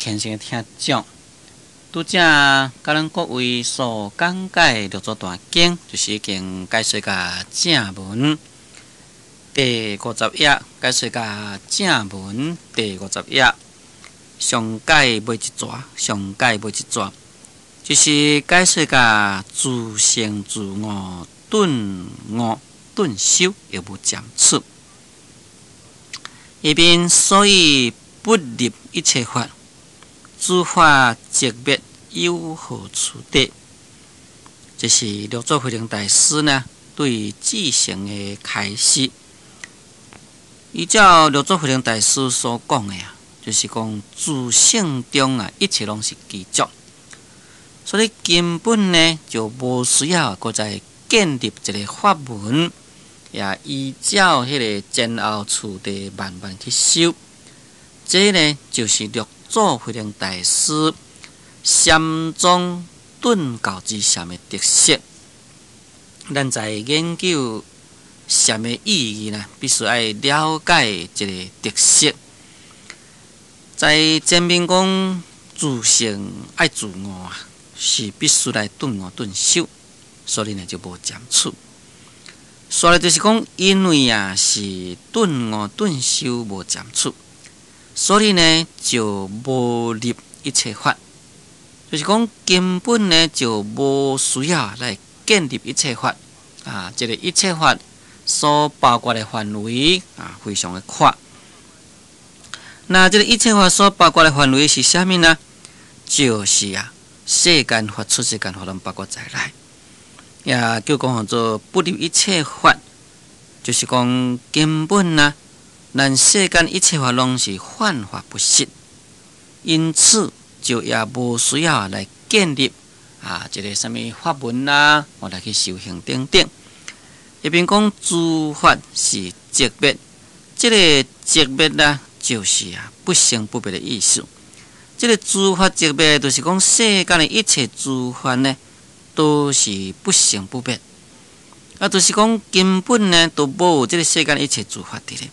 虔诚的听众，拄则甲咱各位所讲解六祖大经，就是已经解说甲正文第50页，解说甲正文第50页，上解尾一逝，上解尾一逝，就是解说甲自性自我顿悟顿修，又无暂处。一边所以不立一切法，诸法寂灭，有何处得？这是六祖慧能大师呢对自性的开示。依照六祖慧能大师所讲的就是讲自性中一切拢是具足，所以根本呢就无需要搁再建立一个法门，也依照迄个前后处地慢慢去修。这呢就是六祖慧能大师禅宗顿教之禅的特色。咱在研究禅的意义呢，必须要了解这个特色。在前面讲自性爱自我是必须来顿悟顿修，所以呢就无暂处。所以就是讲，因为是顿悟顿修无暂处，所以呢就无立一切法，就是讲根本呢就无需要来建立一切法这个一切法所包括的范围非常的宽。那这个一切法所包括的范围是啥物呢？就是世间法、出世间法拢包括在内。也叫讲做不立一切法，就是讲根本咱世间一切法拢是幻法不实，因此就也无需要来建立一个什么法门或来去修行等等。一边讲诸法是寂灭，这个寂灭就是不生不灭的意思。这个诸法寂灭，就是讲世间的一切诸法呢，都是不生不灭，就是讲根本呢都无有这个世间一切诸法的咧。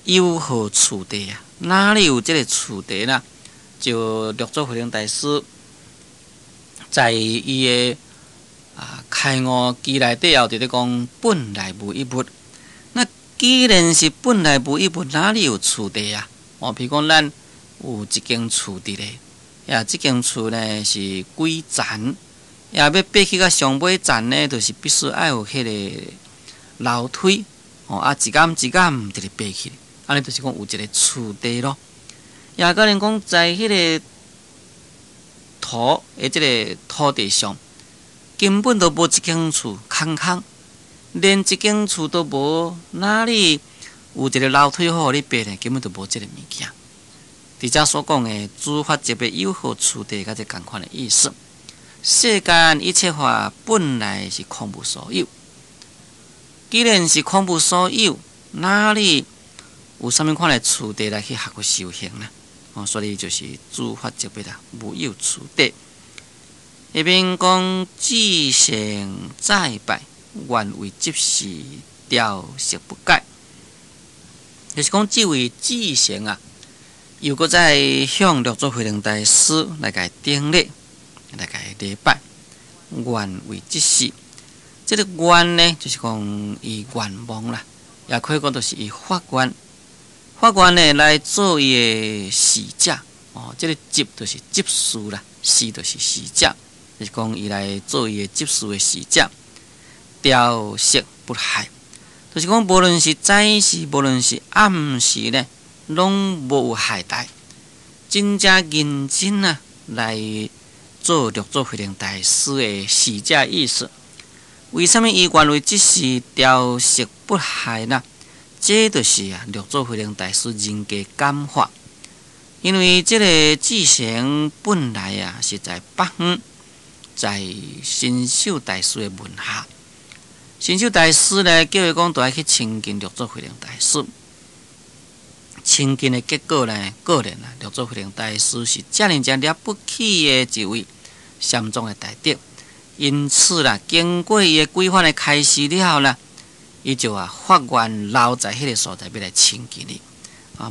有何处地哪里有这个处地呢？就六祖慧能大师在伊的开悟记内底后，就咧讲本来无一物。那既然是本来无一物，哪里有处地比如讲咱有一间厝伫咧，这间厝呢是几层。也要爬去到上尾站呢，就是必须要有迄个楼梯一间一间直直爬去，安尼就是讲有一个厝地咯。也可能讲在迄个土的这个土地上，根本都无一间厝空空，连一间厝都无，哪里有一个楼梯好互你爬呢？根本都无这个物件。伫遮所讲的诸法寂灭，有何处地，甲这同款的意思。世间一切法本来是空无所有，既然是空无所有，哪里有啥物款的处地来去学去修行呢？所以就是诸法寂灭无有处地。一边讲自性再败，愿为即时调息不改，就是讲这位自性又搁再向六祖慧能大师来甲顶礼。来甲伊礼拜，愿为即时。这个愿呢，就是讲伊愿望啦，也可以讲就是伊发愿。发愿呢来做伊的使者。这个执就是执事啦，使就是使者，就是讲伊来做伊的执事的使者。调息不害，就是讲无论是早时，无论是暗时呢，拢无有害代。真正认真来做六祖慧能大师的使者意思。为什么伊愿为即时调息不害呢？这就是六祖慧能大师人格感化。因为这个自性本来是在北方，在新秀大师的门下。新秀大师呢，叫伊讲都要去亲近六祖慧能大师。亲近的结果呢，果然六祖慧能大师是遮尔了不起的一位禅宗的大德。因此经过伊的规范的开示了后伊就发愿留在迄个所在，要来亲近你。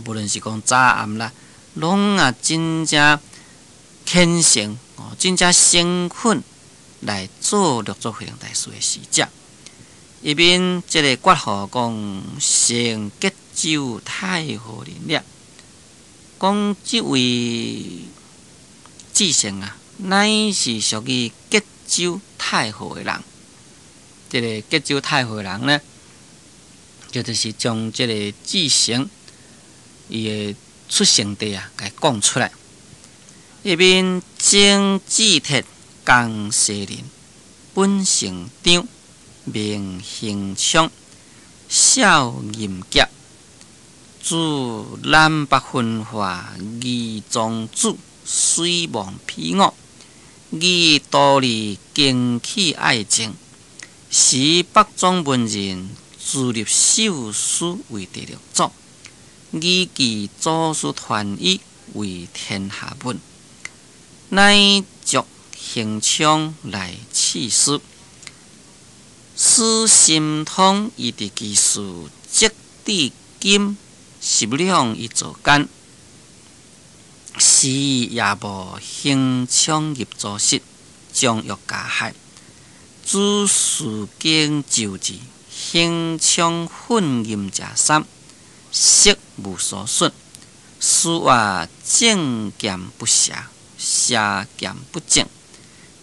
无论是讲早暗拢真正虔诚真正诚恳来做六祖慧能大师的使者。一边即个决号讲成吉州太和人了，讲即位志诚乃是属于吉州太和的人。即个吉州太和人呢，就是将即个志诚伊的出生地给讲出来。一边正志铁江西人，本姓张，名兴昌，少淫劫，自南北分化，义宗主，水亡披恶，义道理经起爱情，时北庄文人自立秀书为第六祖，义记祖师传译为天下文，乃作兴昌来赐书。此心通伊伫技术，即至今10两一座间，时也无兴昌入祖室，将欲加害。诸事经就治，兴昌混淫者三，色无所损。事话正见不邪，邪见不正，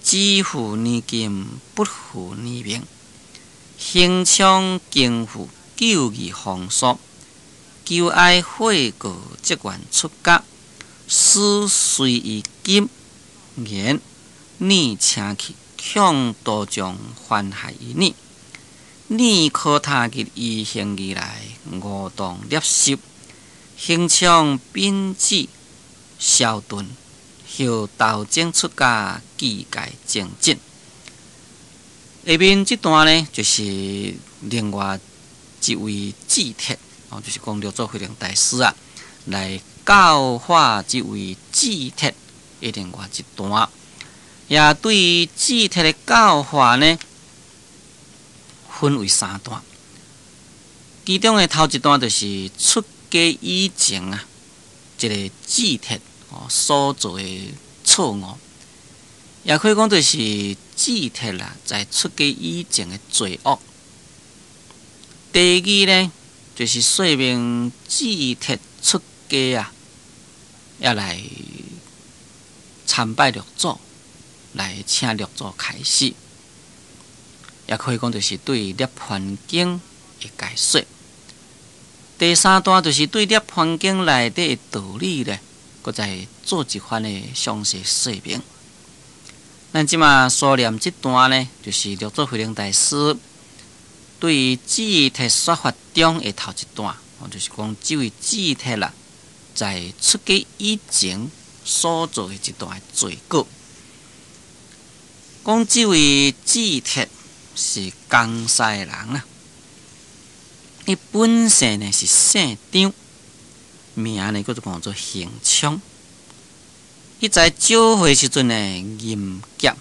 只负年金，不负年名。兴昌经府救义封锁，求爱悔过即愿出家，死随于今言，你请去强多将犯害于你，你可他日依行而来，我当接受。兴昌秉旨消顿，后道正出家，记戒正直。下面这段呢，就是另外一位志铁就是讲六祖慧能大师来教化这位志铁的另外一段。也对于志铁的教化呢，分为3段。其中的头一段就是出家以前这个志铁所做的错误。也可以讲，就是志铁在出家以前的罪恶。第二呢，就是说明志铁出家要来参拜六祖，来请六祖开示。也可以讲，就是对涅槃经的解说。第3段就是对涅槃经内底的道理呢，搁再做一番的详细说明。咱即马所念这段呢，就是六祖慧能大师对于志铁说法中的头一段，就是讲这位志铁在出家以前所做的一段罪过。讲这位志铁是江西人伊本姓呢是姓张，名呢叫做兴昌。伊在少岁时阵呢，淫劫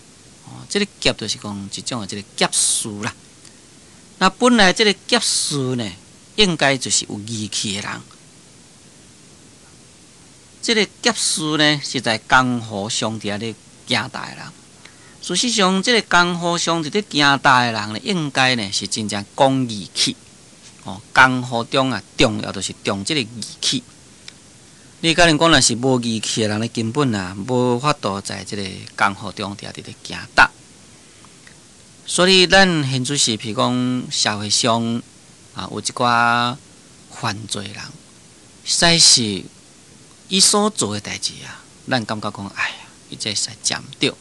这个劫就是讲一种这个劫事啦。那本来这个劫事呢，应该就是有义气的人。这个劫事呢，是在江湖上伫咧行大的人。事实上，这个江湖上伫咧行大的人呢，应该呢是真正讲义气。江湖中重要就是重这个义气。你甲人讲，若是无义气的人咧，根本无法度在这个江湖中伫咧行大。所以，咱现在是譬如讲社会上有一寡犯罪人，实在是伊所做的代志咱感觉讲，哎呀，伊这是占着。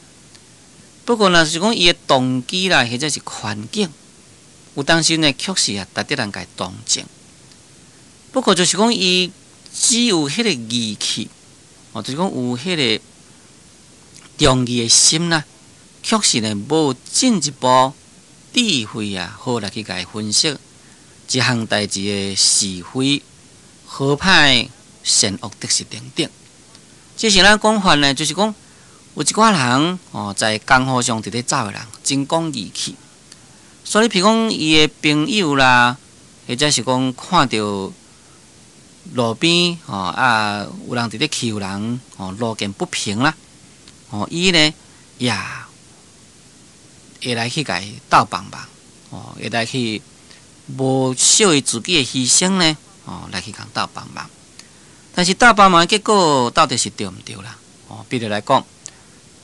不过，若是讲伊的动机啦，或者是环境，有当时呢，确实值得人家同情。不过，就是讲伊只有迄个义气，就是讲有迄个忠义的心确实呢，无进一步智慧好来去甲伊分析一项代志的是非、好歹、善恶、得失等等。这是咱讲法呢，就是讲有一寡人在江湖上伫咧走的人，真讲义气。所以，譬如讲伊的朋友啦，或者是讲看到路边有人伫咧欺负人路见不平啦，伊呢也会来去甲伊斗帮忙，会来去无惜伊自己的牺牲呢，来去甲斗帮忙。但是斗帮忙的结果到底是对毋对啦？比如来讲，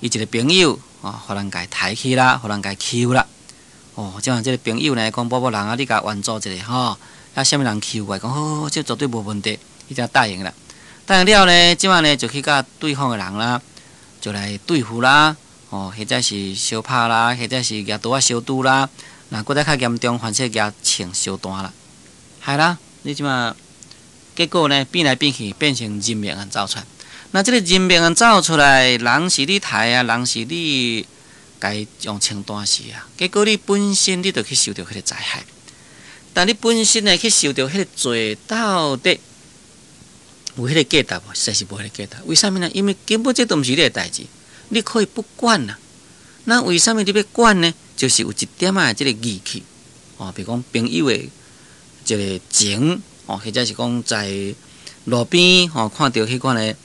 伊一个朋友互人家抬起啦，互人家欺负啦，即样即个朋友呢讲某人啊，你甲援助一下啥物人欺负我，讲好，这绝对无问题，伊才答应啦。答应了呢，即晚呢就去甲对方的人啦，就来对付啦，或者是相拍啦，或者是举刀相拄啦，那搁再较严重，反正举枪相弹啦，害啦，你即晚结果呢变来变去，变成人命案走出来。那这个人命案走出来，人是你杀啊，人是你该用枪弹死啊，结果你本身你就去受到迄个灾害。但你本身呢去受到迄个罪，到底有迄个价值无？实在是无迄个价值。为什么呢？因为根本这都毋是你的代志，你可以不管啦。那为什么你要管呢？就是有一点啊，这个义气比如讲朋友的这个情或者是讲在路边看到迄款的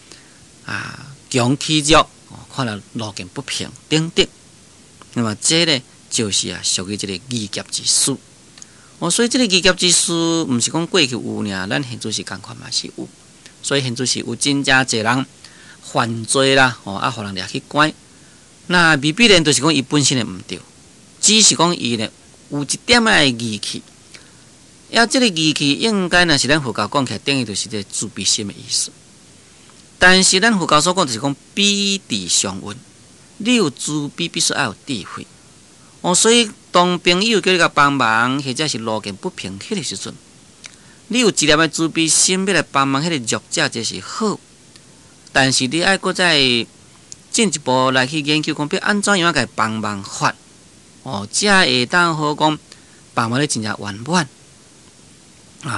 强欺弱看到路见不平等等，那么这呢就是属于这个义劫之事。所以这个义劫之事，毋是讲过去有尔，咱现在是共款嘛是有。所以现在是有真正侪人犯罪啦，互人掠去关。那未必然就是讲伊本身的毋对，只是讲伊呢有一点仔的义气。这个义气应该呢是咱佛教讲起来，等于就是这自卑心的意思。但是咱佛教所讲就是讲彼智相运，你有自卑，必须要有智慧。所以当朋友叫你甲帮忙，或者是路见不平迄个时阵，你有一粒的自卑心要来帮忙迄个弱者，这是好。但是你爱搁再进一步来去研究，讲要安怎样甲帮忙法，才会当好讲帮忙咧真正圆满。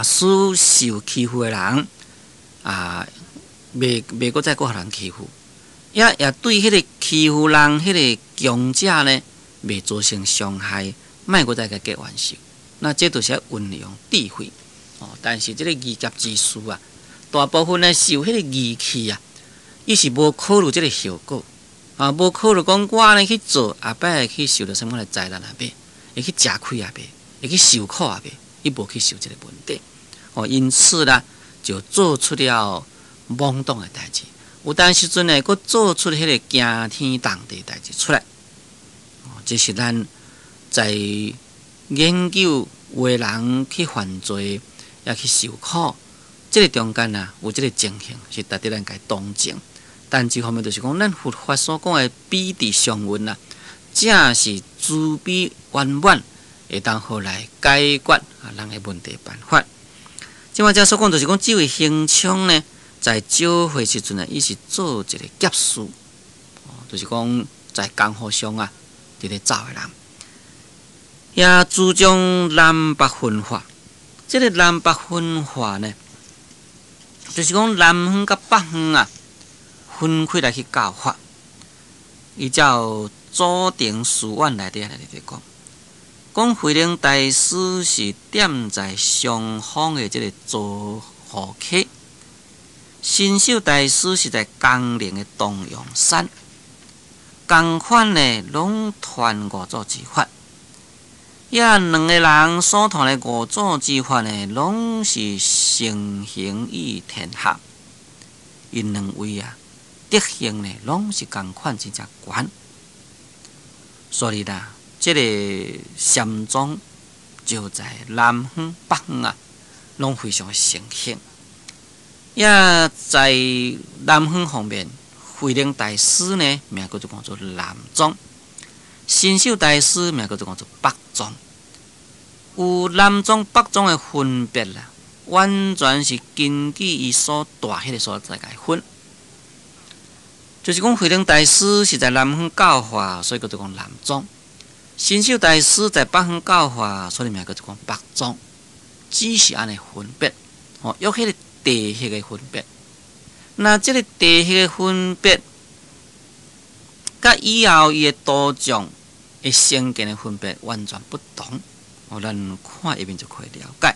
使受欺负的人袂搁再搁互人欺负，也对迄个欺负人迄个强者呢，袂造成伤害，莫搁再甲结冤仇。那这都是要运用智慧。但是这个义劫之事大部分呢受迄个义气伊是无考虑这个效果无考虑讲我呢去做，后摆会去受到什么的灾难袂，会去吃亏袂，会去受苦袂，伊无去受这个问题。因此啦，就做出了懵懂的代志。有当时阵呢，佫做出迄个惊天动地的代志出来。这是咱在研究为人去犯罪，也去受苦，这个中间有这个情形是值得咱家同情。但这方面就是讲，咱佛法所讲的彼智相运正是自卑圆满，会当好来解决人的问题办法。即摆这所讲就是讲，这位行枪呢，在招会时阵伊是做一个劫事，就是讲在江湖上伫咧走的人，也主张南北分化。这个南北分化呢，就是讲南方甲北方分开来去教法。伊照祖庭书院内底讲慧能大师是点在上方的这个做护客，新秀大师是在江陵的东阳山，同款呢拢传五祖之法。两个人所传的五祖之法呢，拢是盛行于天下。因两位德行呢，拢是同款真正悬。所以啦，这个禅宗就在南方、北方拢非常的盛行。也在南方方面，慧能大师呢，名叫做南宗；新秀大师名叫做北宗。有南宗、北宗的分别完全是根据伊所住迄个所在来分。就是讲，慧能大师是在南方教化，所以叫做南宗；新秀大师在北方教化，所以名叫做北宗。只是安尼分别，有迄个地域的分别。那这个地域的分别，甲以后伊的道场的成见的分别完全不同。咱看一面就可以了解。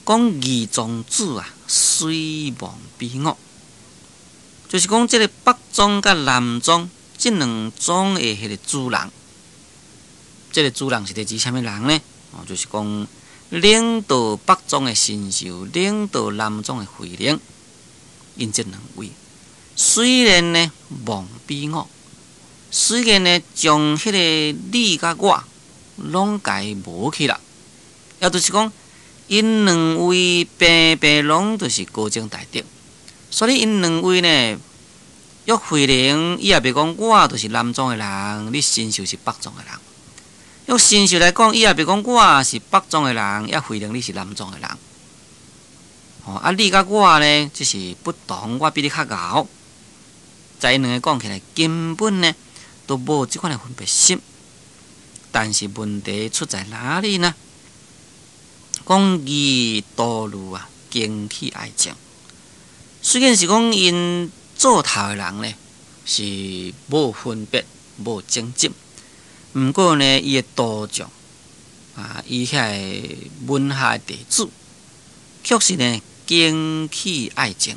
讲二宗子啊，虽亡彼我，就是讲这个北宗甲南宗这两宗的迄个主人，这个主人是指什么人呢？就是讲领导北宗的神兽，领导南宗的慧灵，因这两位虽然呢亡彼我，虽然呢将迄个你甲我拢改无去啦，也就是讲。因两位平平拢就是高僧大德，所以因两位呢，约慧灵伊也别讲我就是南宗的人，你神秀是北宗的人；约神秀来讲，伊也别讲我是北宗的人，也慧灵你是南宗的人。你甲我呢，只是不同，我比你较高。在因两个讲起来，根本呢都无即款的分别心。但是问题出在哪里呢？讲伊道路啊，经起爱情。虽然是讲因做头的人呢，是无分别、无争执，毋过呢，伊的道长啊，伊遐门下的弟子，确实呢，经起爱情。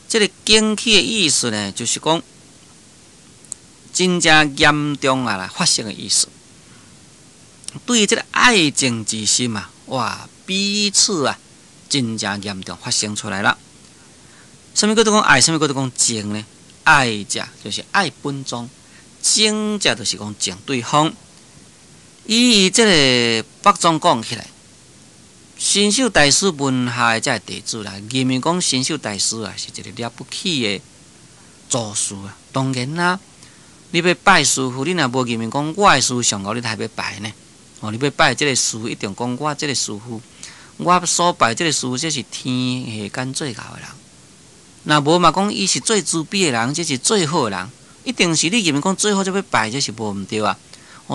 这个经起的意思呢，就是讲真正严重啊来发生的意思。对于这个爱情之心啊，哇，彼此啊，真正严重发生出来了。什么叫做讲爱？什么叫做讲情呢？爱者就是爱本宗，情者就是讲情对方。以这个北宗讲起来，神秀大师门下的这弟子啦，认为讲神秀大师啊是一个了不起的祖师啊。当然啦，你要拜师傅，你若无认为讲我的师上高，你才要拜呢。你要拜这个师，一定讲我这个师傅，我所拜这个师傅，这是天下间最高的人。若无嘛讲，伊是最慈悲的人，这是最好的人，一定是你认为讲最好就要拜，这是无毋对啊。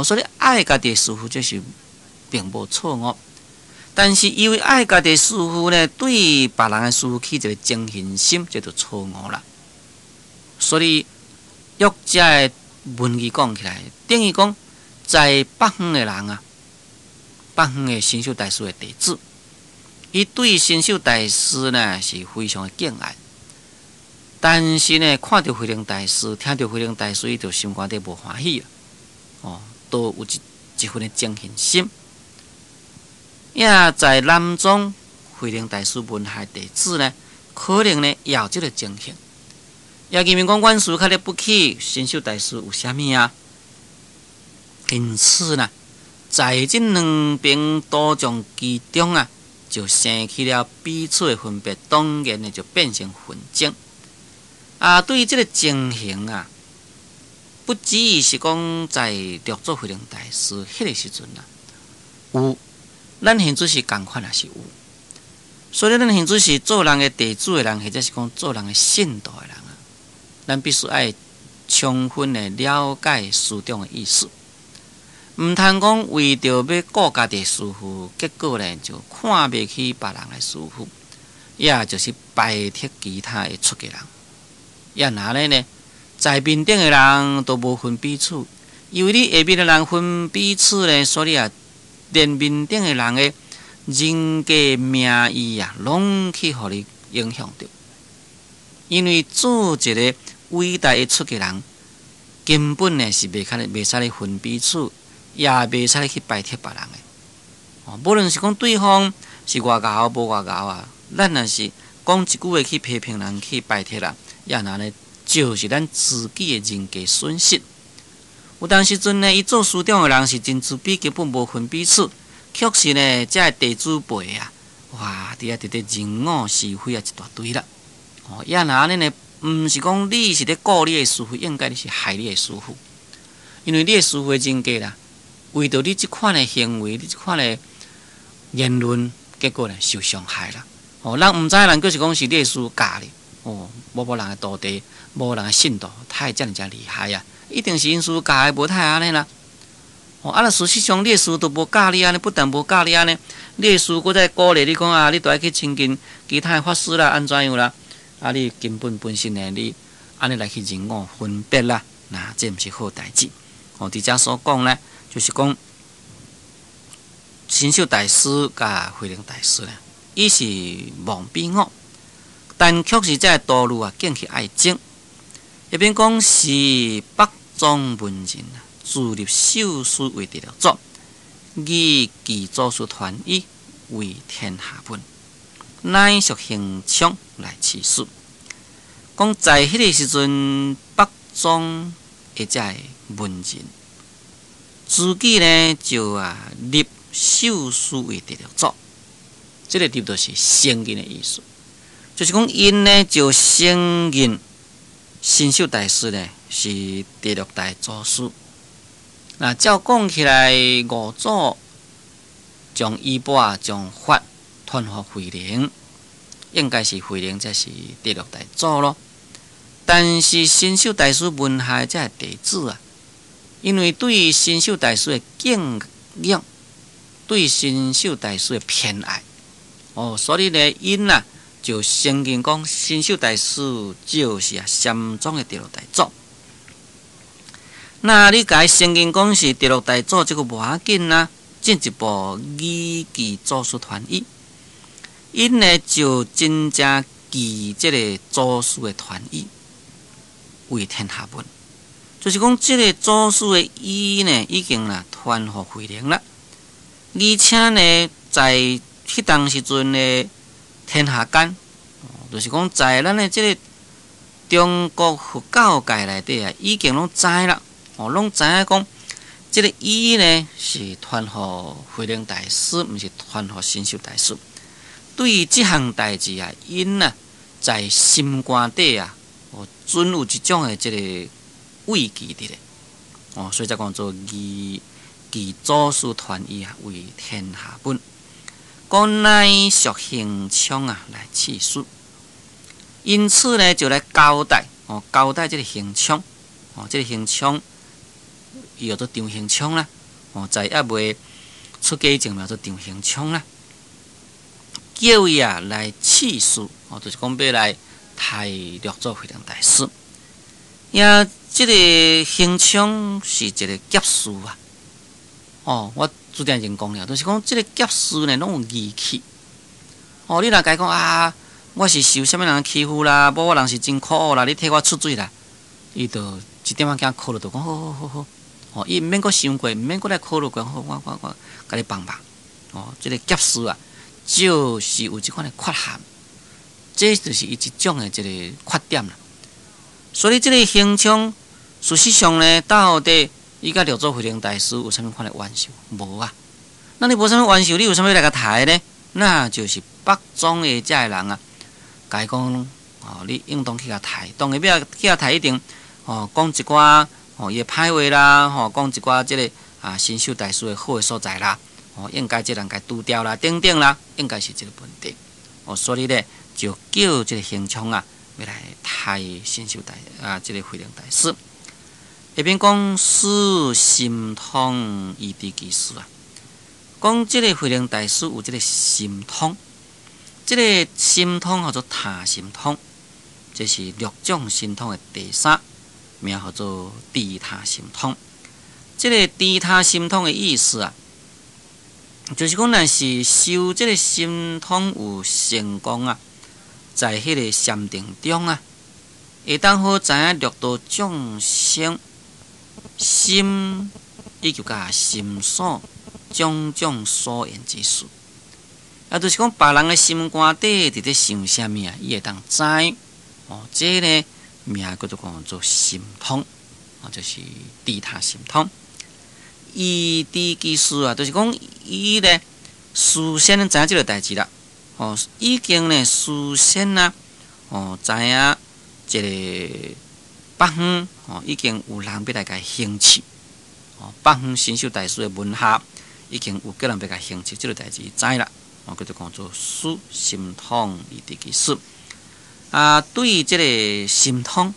所以爱家己的师傅，这是并无错误。但是因为爱家己的师傅呢，对别人的师傅起一个憎恨心，这就错误啦。所以儒家的文语讲起来，等于讲在北方的人啊。北方的神秀大师的弟子，伊对神秀大师呢是非常的敬爱，但是呢，看到慧灵大师，听到慧灵大师，伊就心肝底无欢喜了，都有一份的憎恨心。也在南宗慧灵大师门下弟子呢，可能呢也有这个憎恨，也认为讲阮师较了不起，神秀大师有啥物啊？因此呢。在这两边道场之中啊，就生起了彼此的分别，当然呢就变成纷争。对于这个情形啊，不只是讲在六祖慧灵大师迄个时阵啊，有，咱现在是共款也是有。所以咱现在是做人的弟子的人，或者是讲做人的信徒的人啊，咱必须爱充分的了解书中的意思。毋通讲为着要顾家己师傅，结果呢就看不起别人的师傅，也就是拜剔其他的出家人。也哪呢？在面顶的人都无分彼此，因为你下面的人分彼此呢，所以啊，连面顶的人的人格名誉啊，拢去互你影响到。因为做一个伟大的出家人，根本呢是袂使咧分彼此。也袂使去拜帖别人的，无论是讲对方是外高无外高啊，咱若是讲一句话去批评人去拜帖人，也哪呢，就是咱自己的人格损失。有当时阵呢，伊做师长的人是真自卑，根本无分彼此，确实呢，这弟子辈啊，哇，伫直人我是非啊一大堆啦。也哪呢，毋是讲你是咧顾你的师傅，应该你是害你的师傅，因为你的师傅的人格啦。为着你这款的行为，你这款的言论，结果呢受伤害啦。人毋知人就是讲是你的师教你，无人的徒弟，无人的信徒，太这样厉害啊！一定是因师教的，无太安尼啦。那事实上，你的师都无教你安尼，不但无教你安尼，你的师佫在鼓励你讲啊，你都爱去亲近其他的法师啦，安怎样啦？你根本身呢，你安尼来去人我分别啦，那这毋是好代志。伫遮所讲呢。就是讲，神秀大师甲慧灵大师呢，伊是忘比我，但却是这道路啊，竟去爱精。一边讲是北庄文人啊，自立秀书为第六作，以其作书传译为天下本，乃属行腔来起述。讲在迄个时阵，北庄一只文人，自己呢就立秀书为第六作，这个立就是承认的意思，就是讲因呢就承认新秀大师呢是第六代祖师。那照讲起来，五祖将衣钵将法传给慧能，应该是慧能才是第六代祖咯。但是新秀大师门下这弟子啊，因为对新秀大师的敬仰，对新秀大师的偏爱，所以呢，因就承认讲新秀大师就是禅宗的第六代祖。那你甲伊承认讲是第六代祖，这个无要紧啊，进一步以其祖师传译，因呢就真正记这个祖师的传译为天下本，就是讲这个祖师的意呢已经传给慧能了，而且呢在迄当时阵的天下间，就是讲在咱的这个中国佛教界内底已经拢知啦，拢知影讲这个意呢是传给慧能大师，毋是传给新秀大师。对于这项代志因在心肝底准有一种的这个畏惧伫咧，所以才讲做以其祖师传译为天下本，讲乃属行腔来起述。因此呢，就来交代这个行腔，这个行腔伊叫做长行腔啦，在还未出家前叫做长行腔啦，叫伊来起述，就是讲要来替六祖慧能大师。这个行腔是一个劫事我昨天已经讲了，就是讲这个劫事呢，拢有义气。你若甲讲我是受什么人欺负啦，我人是真苦啦，你替我出水啦，伊就一点仔考虑，就讲好，伊毋免阁想过，毋免阁来考虑过，好，我甲你帮忙。这个劫事就是有这款的缺陷，这就是伊一种的这个缺点啦。所以这个行腔，事实上呢，到底伊甲六祖慧能大师有啥物款的冤仇？无啊。那你无啥物冤仇，你有啥物来甲抬呢？那就是北庄的这个人甲伊讲你应当去甲抬，当然要去甲抬一定讲一寡伊的歹话啦，讲一寡这个新秀大师的好的所在啦，应该这人该拄掉啦，等等啦，应该是这个问题。所以呢，就叫这个行腔要来替新秀这个慧能大师。下边讲师心通以地其事讲这个慧能大师有这个心通，这个心通叫做他心通，这是六种心通的第三，名叫做地他心通。这个地他心通的意思就是讲若是修这个心通有成功在迄个禅定中会当好知影六道众生心以及心所种种所言之事，就是讲别人的心肝底伫咧想啥物伊会当知。这呢名叫做心通，就是地他心通。以地其事就是讲伊呢事先知影这个代志啦。已经呢事先知影这个北方已经有人要来甲兴起，北方新秀大师的门下已经有个人要甲兴起，这个代志知啦。叫做讲做师心通以地其事。对于这个心通，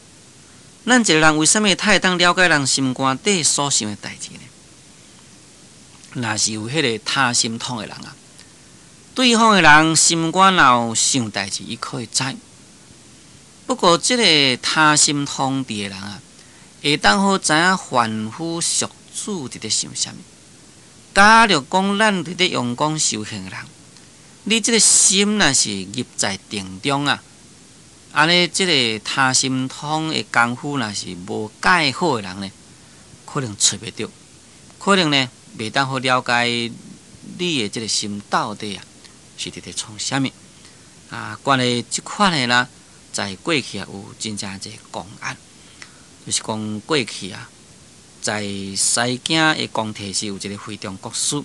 咱一个人为什么他会当了解人心肝底所想的代志呢？若是有迄个他心通的人对方的人心肝若有想代志，伊可以知。不过，这个他心通的人会当好知影凡夫俗子伫咧想啥物。假如讲咱伫咧用功修行的人，你即个心若是入在定中啊，安尼即个他心通的功夫若是无介好的人呢，可能找袂着，可能呢袂当好了解你的即个心到底啊是伫咧创啥物啊？关于即款的啦，在过去啊有真正一个公案，就是讲过去啊，在西境的宫廷是有一个徽宗国师，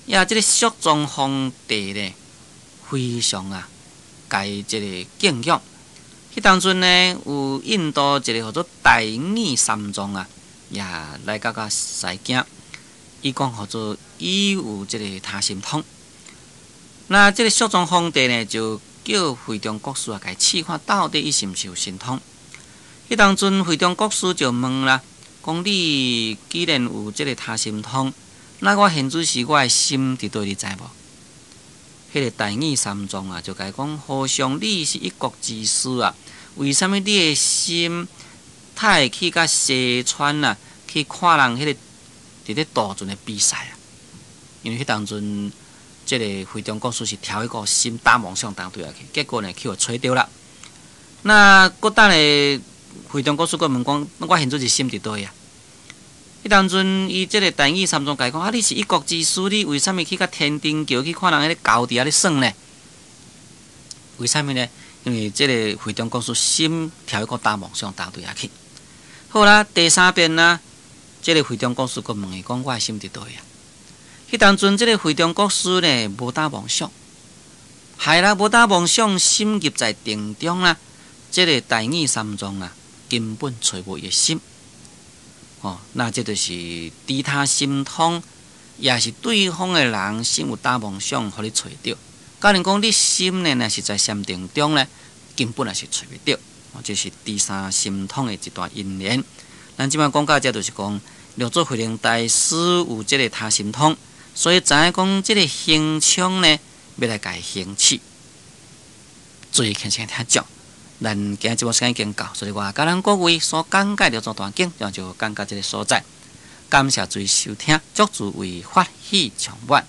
也即个肃宗皇帝呢，非常啊，该即个敬仰。迄当阵呢，有印度一个叫做大耳三宗啊，也来到西境，伊讲叫做伊有即个他心通。那即个肃宗皇帝呢，就叫徽宗国师啊，甲伊试看到底伊是毋是有神通。迄当阵徽宗国师就问啦，讲你既然有即个他心通，那我现主是我的心伫对，你知无？迄个大耳三宗啊，就甲伊讲，何尝你是一国之师啊？为什么你的心他会去甲西川啊，去看人迄个伫咧渡船的比赛啊？因为迄当阵，即个徽宗国师是挑一个心大梦想当对下去，结果呢，去互吹着啦。那过等的徽宗国师佫问讲，我现在是心伫倒啊？迄当阵，伊即个大耳三宗甲伊讲，啊，你是一国之师，你为什么去甲天庭桥去看人迄个高伫遐咧耍呢？为什么呢？因为即个徽宗国师心挑一个大梦想当对下去。好啦，第三遍啦，即个徽宗国师佫问伊讲，我的心伫倒啊？迄当阵，即个徽宗国师呢，无打妄想，害啦，无打妄想，心入在定中啦。即个大耳三宗啊，根本找无伊的心。哦，那这就是知他心通，也是对方的人心有打妄想，互你找着。假如讲你心呢，若是在禅定中呢，根本也是找袂着。哦，这是知三心通的一段因缘。咱即摆讲到这，就是讲六祖慧能大师有这个他心通，所以知影讲这个行枪呢，要来甲伊行起，注意轻轻听讲。咱今日节目时间已经到，所以我甲咱各位所讲解六祖大经，就讲到这个所在。感谢诸位收听，祝诸位法喜充满。